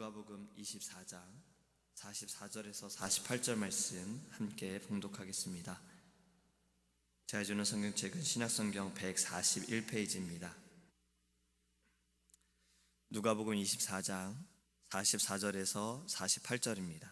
누가복음 24장 44절에서 48절 말씀 함께 봉독하겠습니다. 제가 주는 성경책은 신약성경 141페이지입니다. 누가복음 24장 44절에서 48절입니다.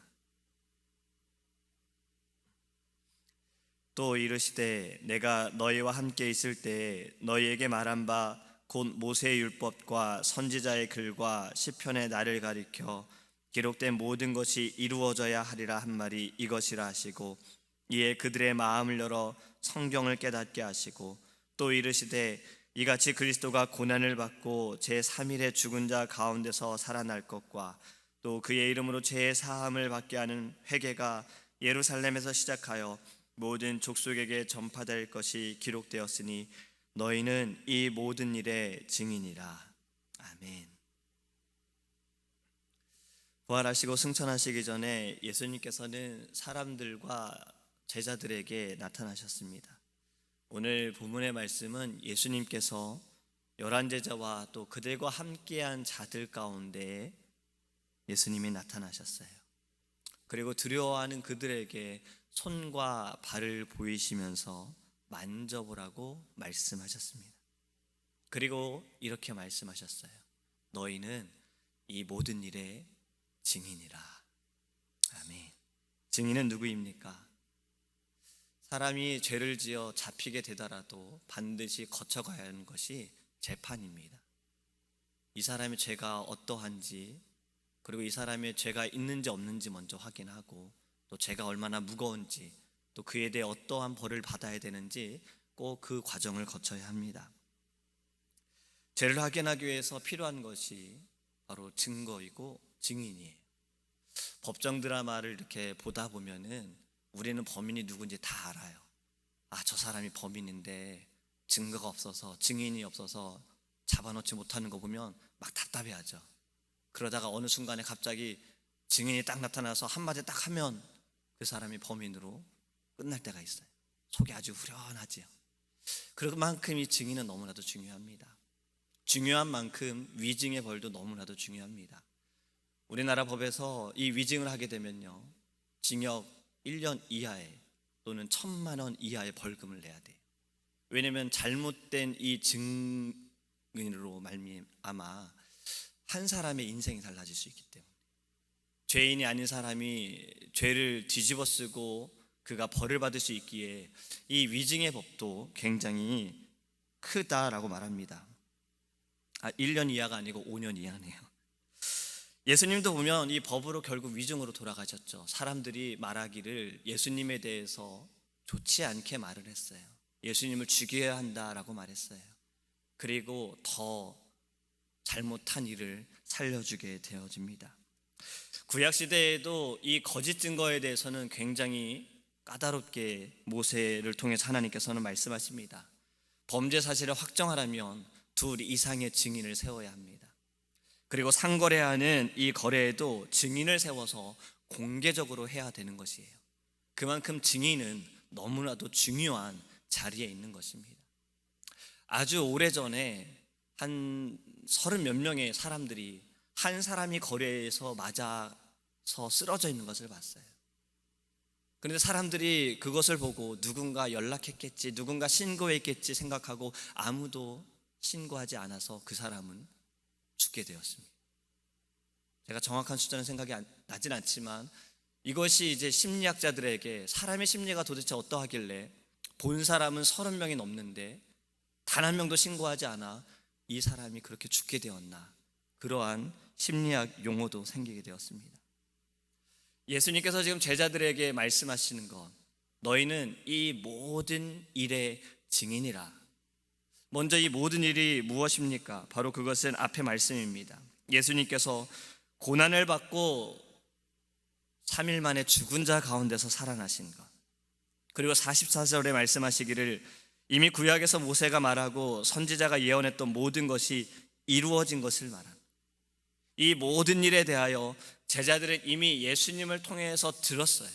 또 이르시되 내가 너희와 함께 있을 때에 너희에게 말한 바 곧 모세의 율법과 선지자의 글과 시편의 나를 가리켜 기록된 모든 것이 이루어져야 하리라 한 말이 이것이라 하시고, 이에 그들의 마음을 열어 성경을 깨닫게 하시고, 또 이르시되 이같이 그리스도가 고난을 받고 제3일에 죽은 자 가운데서 살아날 것과 또 그의 이름으로 죄의 사함을 받게 하는 회개가 예루살렘에서 시작하여 모든 족속에게 전파될 것이 기록되었으니 너희는 이 모든 일의 증인이라. 아멘. 부활하시고 승천하시기 전에 예수님께서는 사람들과 제자들에게 나타나셨습니다. 오늘 본문의 말씀은 예수님께서 11제자와 또 그들과 함께한 자들 가운데 예수님이 나타나셨어요. 그리고 두려워하는 그들에게 손과 발을 보이시면서 만져보라고 말씀하셨습니다. 그리고 이렇게 말씀하셨어요. 너희는 이 모든 일의 증인이라. 아멘. 증인은 누구입니까? 사람이 죄를 지어 잡히게 되더라도 반드시 거쳐가야 하는 것이 재판입니다. 이 사람의 죄가 어떠한지, 그리고 이 사람의 죄가 있는지 없는지 먼저 확인하고, 또 죄가 얼마나 무거운지, 또 그에 대해 어떠한 벌을 받아야 되는지 꼭 그 과정을 거쳐야 합니다. 죄를 확인하기 위해서 필요한 것이 바로 증거이고 증인이에요. 법정 드라마를 이렇게 보다 보면은 우리는 범인이 누군지 다 알아요. 저 사람이 범인인데 증거가 없어서, 증인이 없어서 잡아놓지 못하는 거 보면 막 답답해하죠. 그러다가 어느 순간에 갑자기 증인이 딱 나타나서 한마디 딱 하면 그 사람이 범인으로 끝날 때가 있어요. 속이 아주 후련하지요. 그만큼 이 증인은 너무나도 중요합니다. 중요한 만큼 위증의 벌도 너무나도 중요합니다. 우리나라 법에서 이 위증을 하게 되면요, 징역 1년 이하에 또는 1,000만 원 이하의 벌금을 내야 돼요. 왜냐하면 잘못된 이 증인으로 말미암아 한 사람의 인생이 달라질 수 있기 때문에, 죄인이 아닌 사람이 죄를 뒤집어 쓰고 그가 벌을 받을 수 있기에 이 위증의 법도 굉장히 크다라고 말합니다. 1년 이하가 아니고 5년 이하네요. 예수님도 보면 이 법으로 결국 위증으로 돌아가셨죠. 사람들이 말하기를 예수님에 대해서 좋지 않게 말을 했어요. 예수님을 죽여야 한다라고 말했어요. 그리고 더 잘못한 일을 살려주게 되어집니다. 구약시대에도 이 거짓 증거에 대해서는 굉장히 까다롭게 모세를 통해서 하나님께서는 말씀하십니다. 범죄 사실을 확정하려면 2 이상의 증인을 세워야 합니다. 그리고 상거래하는 이 거래에도 증인을 세워서 공개적으로 해야 되는 것이에요. 그만큼 증인은 너무나도 중요한 자리에 있는 것입니다. 아주 오래전에 한 30몇 명의 사람들이 한 사람이 거래에서 맞아서 쓰러져 있는 것을 봤어요. 그런데 사람들이 그것을 보고 누군가 연락했겠지, 누군가 신고했겠지 생각하고 아무도 신고하지 않아서 그 사람은 죽게 되었습니다. 제가 정확한 숫자는 생각이 나진 않지만 이것이 이제 심리학자들에게 사람의 심리가 도대체 어떠하길래 본 사람은 30명이 넘는데 단 한 명도 신고하지 않아 이 사람이 그렇게 죽게 되었나, 그러한 심리학 용어도 생기게 되었습니다. 예수님께서 지금 제자들에게 말씀하시는 것, 너희는 이 모든 일의 증인이라. 먼저 이 모든 일이 무엇입니까? 바로 그것은 앞의 말씀입니다. 예수님께서 고난을 받고 3일 만에 죽은 자 가운데서 살아나신 것, 그리고 44절에 말씀하시기를 이미 구약에서 모세가 말하고 선지자가 예언했던 모든 것이 이루어진 것을 말합니다. 이 모든 일에 대하여 제자들은 이미 예수님을 통해서 들었어요.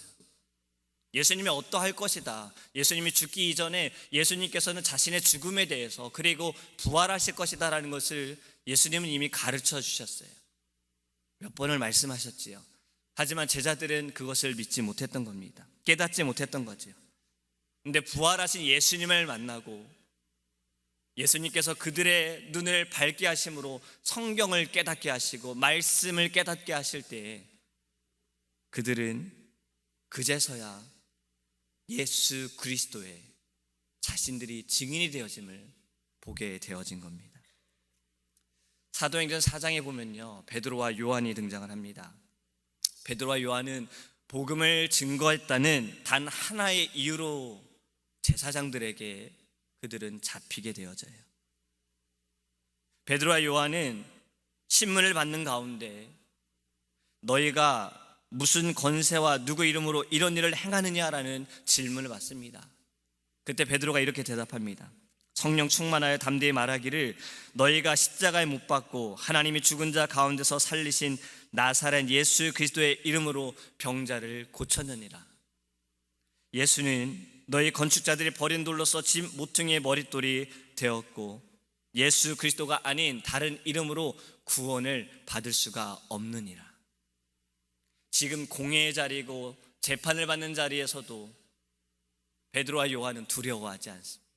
예수님이 어떠할 것이다, 예수님이 죽기 이전에 예수님께서는 자신의 죽음에 대해서 그리고 부활하실 것이다 라는 것을 예수님은 이미 가르쳐 주셨어요. 몇 번을 말씀하셨지요. 하지만 제자들은 그것을 믿지 못했던 겁니다. 깨닫지 못했던 거죠. 근데 부활하신 예수님을 만나고 예수님께서 그들의 눈을 밝게 하심으로 성경을 깨닫게 하시고 말씀을 깨닫게 하실 때에 그들은 그제서야 예수 그리스도의 자신들이 증인이 되어짐을 보게 되어진 겁니다. 사도행전 4장에 보면요, 베드로와 요한이 등장을 합니다. 베드로와 요한은 복음을 증거했다는 단 하나의 이유로 제사장들에게 그들은 잡히게 되어져요. 베드로와 요한은 신문을 받는 가운데 너희가 무슨 권세와 누구 이름으로 이런 일을 행하느냐라는 질문을 받습니다. 그때 베드로가 이렇게 대답합니다. 성령 충만하여 담대히 말하기를 너희가 십자가에 못 박고 하나님이 죽은 자 가운데서 살리신 나사렛 예수 그리스도의 이름으로 병자를 고쳤느니라. 예수는 너희 건축자들이 버린 돌로서 집 모퉁이의 머릿돌이 되었고 예수 그리스도가 아닌 다른 이름으로 구원을 받을 수가 없느니라. 지금 공회의 자리고 재판을 받는 자리에서도 베드로와 요한은 두려워하지 않습니다.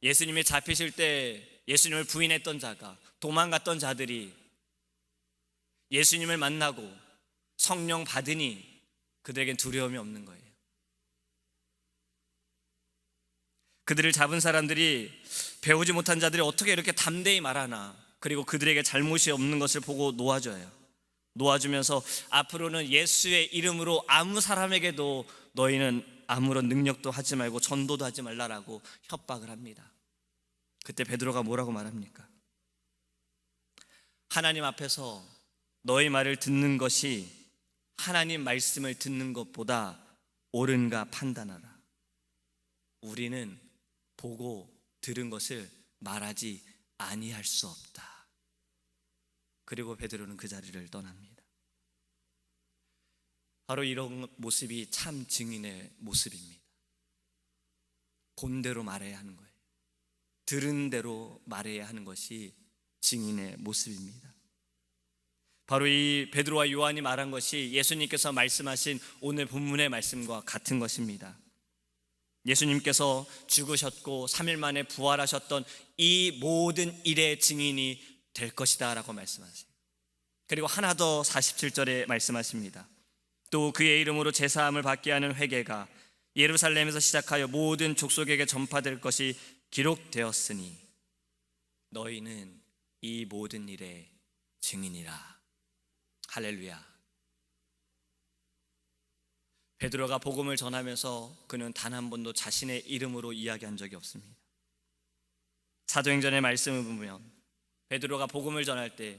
예수님이 잡히실 때 예수님을 부인했던 자가, 도망갔던 자들이 예수님을 만나고 성령 받으니 그들에겐 두려움이 없는 거예요. 그들을 잡은 사람들이 배우지 못한 자들이 어떻게 이렇게 담대히 말하나, 그리고 그들에게 잘못이 없는 것을 보고 놓아주면서 앞으로는 예수의 이름으로 아무 사람에게도 너희는 아무런 능력도 하지 말고 전도도 하지 말라라고 협박을 합니다. 그때 베드로가 뭐라고 말합니까? 하나님 앞에서 너희 말을 듣는 것이 하나님 말씀을 듣는 것보다 옳은가 판단하라. 우리는 보고 들은 것을 말하지 아니할 수 없다. 그리고 베드로는 그 자리를 떠납니다. 바로 이런 모습이 참 증인의 모습입니다. 본대로 말해야 하는 거예요. 들은 대로 말해야 하는 것이 증인의 모습입니다. 바로 이 베드로와 요한이 말한 것이 예수님께서 말씀하신 오늘 본문의 말씀과 같은 것입니다. 예수님께서 죽으셨고 3일 만에 부활하셨던 이 모든 일의 증인이 될 것이다 라고 말씀하세요. 그리고 하나 더 47절에 말씀하십니다. 또 그의 이름으로 제사함을 받게 하는 회개가 예루살렘에서 시작하여 모든 족속에게 전파될 것이 기록되었으니 너희는 이 모든 일의 증인이라. 할렐루야. 베드로가 복음을 전하면서 그는 단 한 번도 자신의 이름으로 이야기한 적이 없습니다. 사도행전의 말씀을 보면 베드로가 복음을 전할 때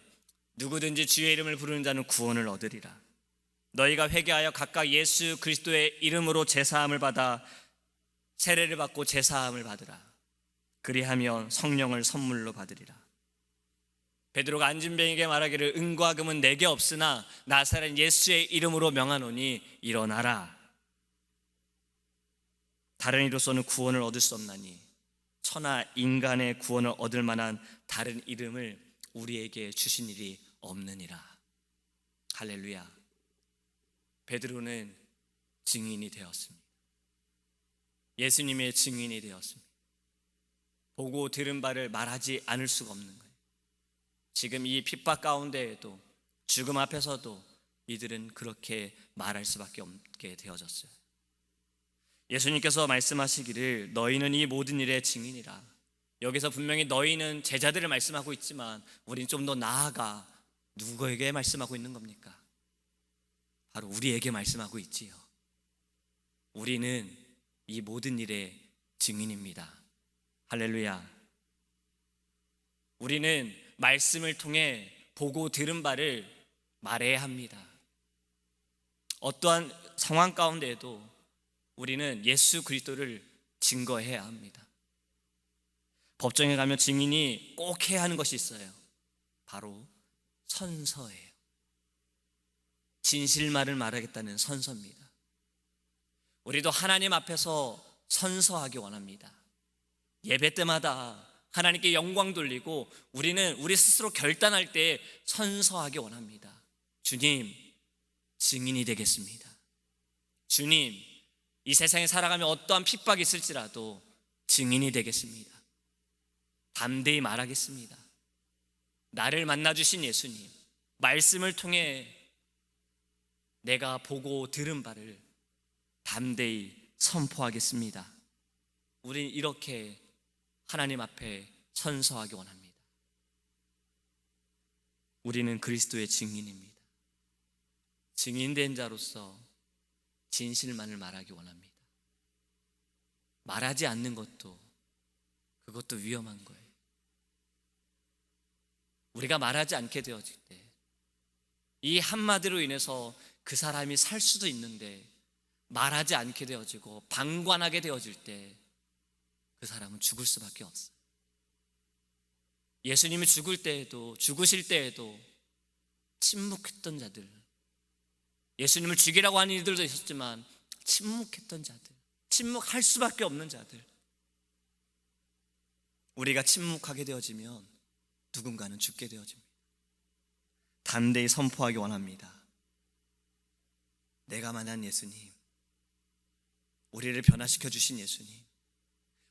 누구든지 주의 이름을 부르는 자는 구원을 얻으리라. 너희가 회개하여 각각 예수 그리스도의 이름으로 제사함을 받아 세례를 받고 제사함을 받으라. 그리하면 성령을 선물로 받으리라. 베드로가 안진뱅에게 말하기를 은과 금은 내게 없으나 나사렛 예수의 이름으로 명하노니 일어나라. 다른 이로서는 구원을 얻을 수 없나니 천하 인간의 구원을 얻을 만한 다른 이름을 우리에게 주신 일이 없느니라. 할렐루야. 베드로는 증인이 되었습니다. 예수님의 증인이 되었습니다. 보고 들은 바를 말하지 않을 수가 없는 거예요. 지금 이 핍박 가운데에도 죽음 앞에서도 이들은 그렇게 말할 수밖에 없게 되어졌어요. 예수님께서 말씀하시기를 너희는 이 모든 일의 증인이라. 여기서 분명히 너희는 제자들을 말씀하고 있지만 우리는 좀 더 나아가 누구에게 말씀하고 있는 겁니까? 바로 우리에게 말씀하고 있지요. 우리는 이 모든 일의 증인입니다. 할렐루야. 우리는 말씀을 통해 보고 들은 바를 말해야 합니다. 어떠한 상황 가운데에도 우리는 예수 그리스도를 증거해야 합니다. 법정에 가면 증인이 꼭 해야 하는 것이 있어요. 바로 선서예요. 진실말을 말하겠다는 선서입니다. 우리도 하나님 앞에서 선서하기 원합니다. 예배 때마다 하나님께 영광 돌리고 우리는 우리 스스로 결단할 때 선서하기 원합니다. 주님, 증인이 되겠습니다. 주님, 이 세상에 살아가며 어떠한 핍박이 있을지라도 증인이 되겠습니다. 담대히 말하겠습니다. 나를 만나주신 예수님, 말씀을 통해 내가 보고 들은 바를 담대히 선포하겠습니다. 우린 이렇게 하나님 앞에 선서하기 원합니다. 우리는 그리스도의 증인입니다. 증인된 자로서 진실만을 말하기 원합니다. 말하지 않는 것도 그것도 위험한 거예요. 우리가 말하지 않게 되어질 때 이 한마디로 인해서 그 사람이 살 수도 있는데 말하지 않게 되어지고 방관하게 되어질 때 그 사람은 죽을 수밖에 없어요. 예수님이 죽으실 때에도 침묵했던 자들, 예수님을 죽이라고 하는 이들도 있었지만 침묵했던 자들, 침묵할 수밖에 없는 자들, 우리가 침묵하게 되어지면 누군가는 죽게 되어집니다. 담대히 선포하기 원합니다. 내가 만난 예수님, 우리를 변화시켜 주신 예수님,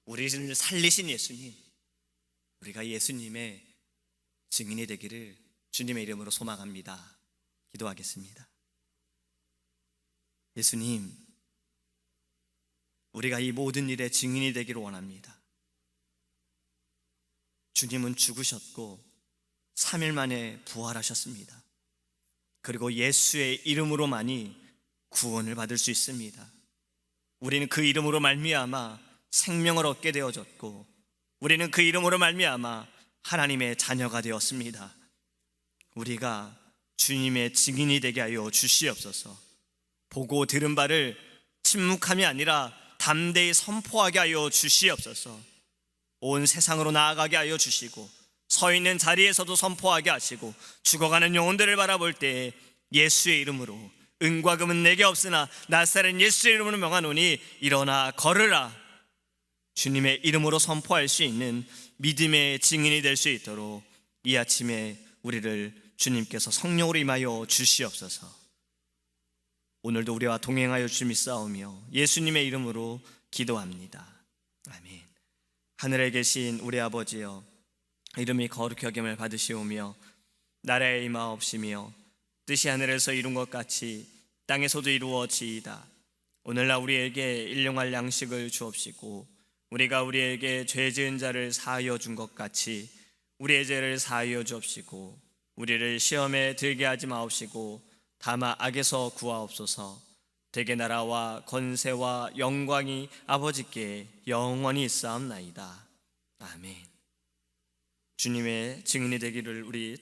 우리를 살리신 예수님, 우리가 예수님의 증인이 되기를 주님의 이름으로 소망합니다. 기도하겠습니다. 예수님, 우리가 이 모든 일의 증인이 되기를 원합니다. 주님은 죽으셨고 3일 만에 부활하셨습니다. 그리고 예수의 이름으로만이 구원을 받을 수 있습니다. 우리는 그 이름으로 말미암아 생명을 얻게 되어졌고, 우리는 그 이름으로 말미암아 하나님의 자녀가 되었습니다. 우리가 주님의 증인이 되게 하여 주시옵소서. 보고 들은 바를 침묵함이 아니라 담대히 선포하게 하여 주시옵소서. 온 세상으로 나아가게 하여 주시고, 서 있는 자리에서도 선포하게 하시고, 죽어가는 영혼들을 바라볼 때 예수의 이름으로, 은과 금은 내게 없으나 나사렛 예수의 이름으로 명하노니 일어나 걸으라. 주님의 이름으로 선포할 수 있는 믿음의 증인이 될 수 있도록 이 아침에 우리를 주님께서 성령으로 임하여 주시옵소서. 오늘도 우리와 동행하여 주님이 싸우며 예수님의 이름으로 기도합니다. 아멘. 하늘에 계신 우리 아버지여, 이름이 거룩히 여김을 받으시오며 나라의 임하옵시며 뜻이 하늘에서 이룬 것 같이 땅에서도 이루어지이다. 오늘날 우리에게 일용할 양식을 주옵시고, 우리가 우리에게 죄 지은 자를 사하여 준 것 같이 우리의 죄를 사하여 주옵시고, 우리를 시험에 들게 하지 마옵시고 다만 악에서 구하옵소서. 대개 나라와 권세와 영광이 아버지께 영원히 있사옵나이다. 아멘. 주님의 증인이 되기를 우리